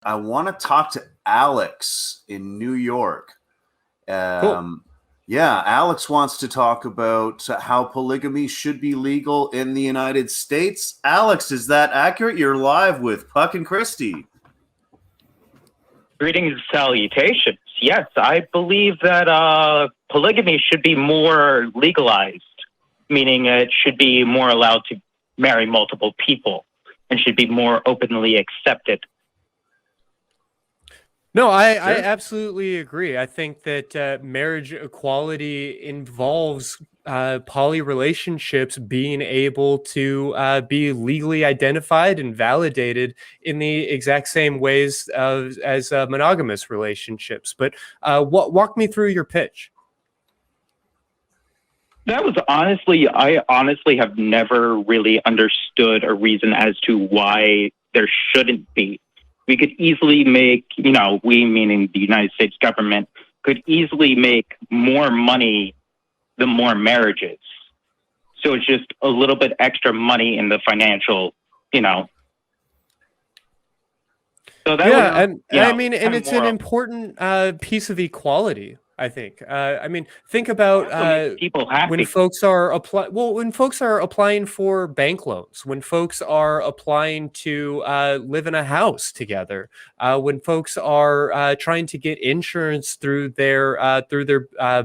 I want to talk to Alex in New York. Cool. Yeah, Alex wants to talk about how polygamy should be legal in the United States. Alex, is that accurate? You're live with Puck and Christy. Greetings and salutations. Yes, I believe that polygamy should be more legalized, meaning it should be more allowed to marry multiple people and should be more openly accepted. No, I absolutely agree. I think that marriage equality involves poly relationships being able to be legally identified and validated in the exact same ways as monogamous relationships. But walk me through your pitch. That was I honestly have never really understood a reason as to why there shouldn't be. We could easily make, we meaning the United States government, could easily make more money the more marriages. So it's just a little bit extra money in the financial, So that and it's an important piece of equality, I think. Think about people happy. When folks are applying for bank loans, when folks are applying to live in a house together, when folks are trying to get insurance through their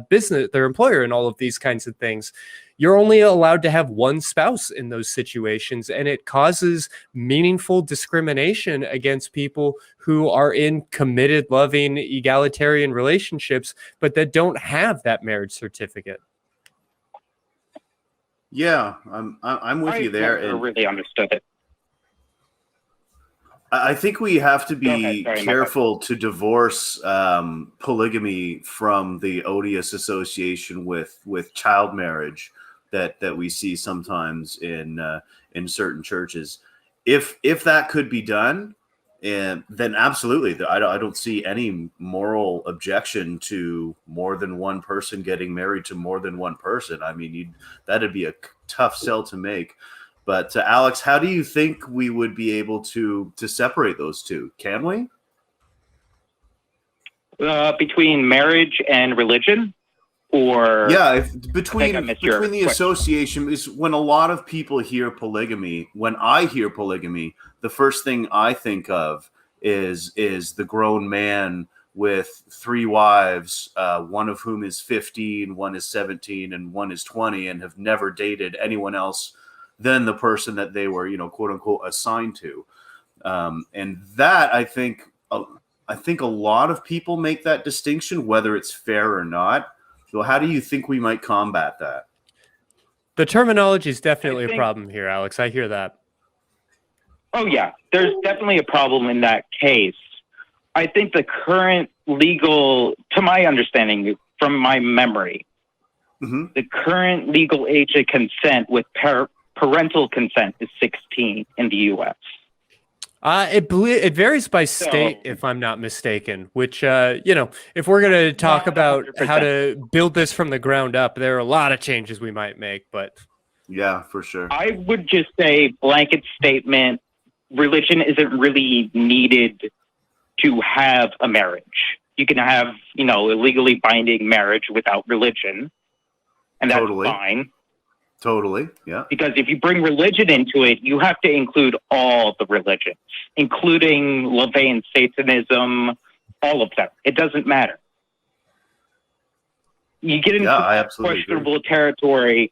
business, their employer, and all of these kinds of things. You're only allowed to have one spouse in those situations, and it causes meaningful discrimination against people who are in committed, loving, egalitarian relationships, but that don't have that marriage certificate. Yeah, I'm with you there. I really understood it. I think we have to be careful to divorce polygamy from the odious association with child marriage that we see sometimes in certain churches. If that could be done, then absolutely, I don't see any moral objection to more than one person getting married to more than one person. I mean, that'd be a tough sell to make. But Alex, how do you think we would be able to separate those two? Can we? Between marriage and religion? Or between the association is when a lot of people hear polygamy. When I hear polygamy, the first thing I think of is the grown man with three wives, one of whom is 15, one is 17, and one is 20, and have never dated anyone else than the person that they were, quote unquote, assigned to. And that I think a lot of people make that distinction, whether it's fair or not. So how do you think we might combat that? The terminology is definitely a problem here, Alex. I hear that. Oh, yeah. There's definitely a problem in that case. I think the current legal, to my understanding, from my memory, the current legal age of consent with parental consent is 16 in the U.S. It varies by state, if I'm not mistaken, which, if we're going to talk about 100%. How to build this from the ground up, there are a lot of changes we might make, but. Yeah, for sure. I would just say blanket statement, religion isn't really needed to have a marriage. You can have, a legally binding marriage without religion, and that's fine. Totally, yeah. Because if you bring religion into it, you have to include all the religions, including LaVeyan Satanism, all of them. It doesn't matter. You get into questionable territory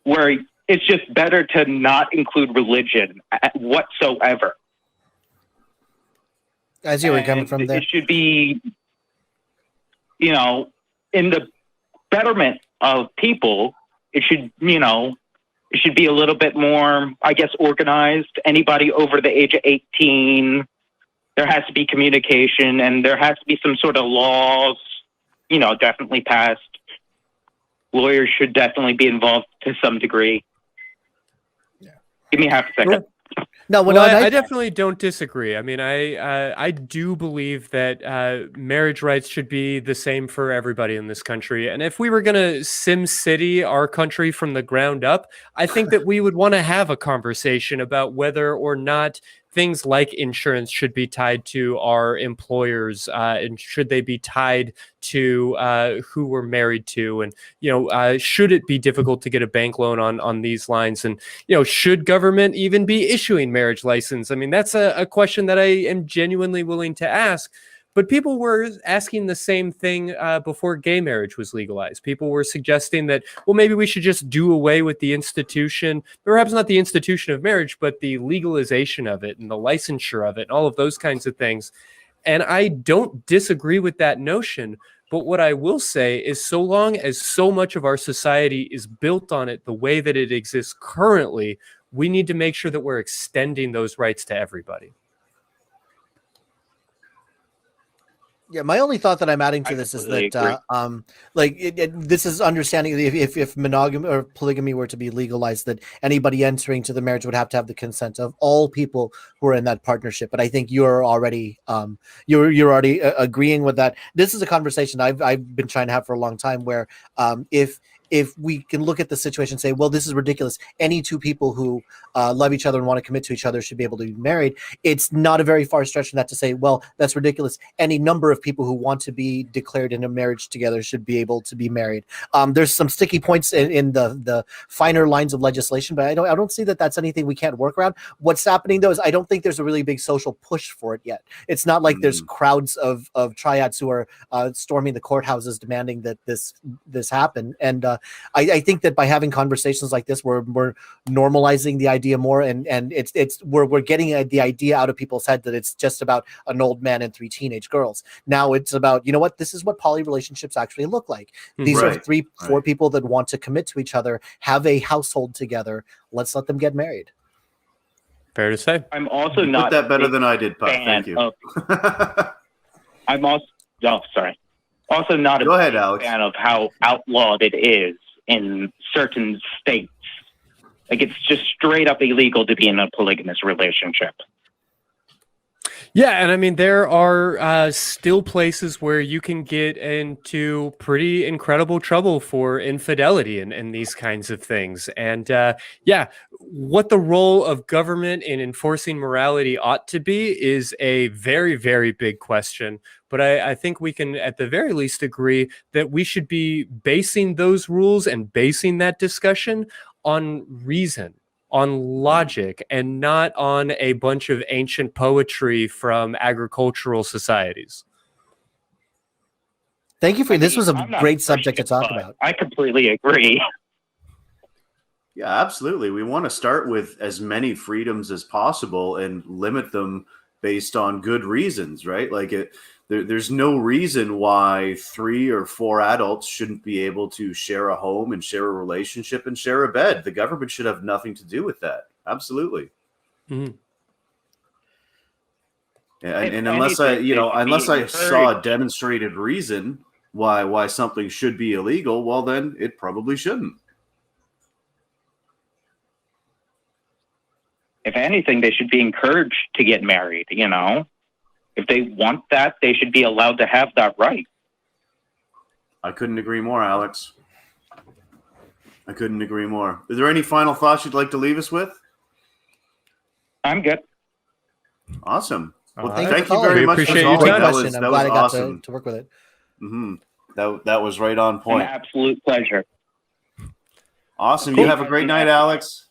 where it's just better to not include religion whatsoever. I see where you're coming from there. It should be, in the betterment of people. It should, be a little bit more, I guess, organized. Anybody over the age of 18, there has to be communication, and there has to be some sort of laws, definitely passed. Lawyers should definitely be involved to some degree. Yeah. Give me half a second. I definitely don't disagree. I mean, I do believe that marriage rights should be the same for everybody in this country. And if we were going to Sim City our country from the ground up, I think that we would want to have a conversation about whether or not things like insurance should be tied to our employers, and should they be tied to who we're married to, and should it be difficult to get a bank loan on these lines, and should government even be issuing marriage license? I mean, that's a question that I am genuinely willing to ask. But people were asking the same thing before gay marriage was legalized. People were suggesting that, well, maybe we should just do away with the institution, perhaps not the institution of marriage, but the legalization of it and the licensure of it and all of those kinds of things. And I don't disagree with that notion. But what I will say is, so long as so much of our society is built on it the way that it exists currently, we need to make sure that we're extending those rights to everybody. Yeah, my only thought that I'm adding to this is that, this is understanding if monogamy or polygamy were to be legalized, that anybody entering to the marriage would have to have the consent of all people who are in that partnership. But I think you're already agreeing with that. This is a conversation I've been trying to have for a long time, where if we can look at the situation and say, well, this is ridiculous, any two people who love each other and want to commit to each other should be able to be married. It's not a very far stretch from that to say, well, that's ridiculous. Any number of people who want to be declared in a marriage together should be able to be married. There's some sticky points in the finer lines of legislation, but I don't see that that's anything we can't work around. What's happening though is I don't think there's a really big social push for it yet. It's not like there's crowds of triads who are storming the courthouses demanding that this happen. And I think that by having conversations like this, we're normalizing the idea more, and we're getting the idea out of people's head that it's just about an old man and 3 teenage girls. Now it's about, this is what poly relationships actually look like. These are 3-4 people that want to commit to each other, have a household together. Let's let them get married. Fair to say. I'm also not put that better than I did, Puff. Thank you. I'm also also not Go ahead, big Alex. fan of how outlawed it is in certain states. Like, it's just straight up illegal to be in a polygamous relationship. Yeah, and I mean, there are still places where you can get into pretty incredible trouble for infidelity and these kinds of things. And what the role of government in enforcing morality ought to be is a very, very big question. But I think we can, at the very least, agree that we should be basing those rules and basing that discussion on reason, on logic, and not on a bunch of ancient poetry from agricultural societies. Thank you for this. Was a great subject to talk about. I completely agree. Yeah, absolutely. We want to start with as many freedoms as possible and limit them based on good reasons, right? Like there's no reason why 3 or 4 adults shouldn't be able to share a home and share a relationship and share a bed. The government should have nothing to do with that. Absolutely. Mm-hmm. Yeah, and unless I saw a demonstrated reason why something should be illegal, well, then it probably shouldn't. If anything, they should be encouraged to get married, If they want that, they should be allowed to have that right. I couldn't agree more, Alex. I couldn't agree more. Is there any final thoughts you'd like to leave us with? I'm good. Awesome. Well, thank you very much. Appreciate your time. I'm glad I got awesome. to work with it. Mm-hmm. That was right on point. An absolute pleasure. Awesome. Cool. You have a great night, Alex.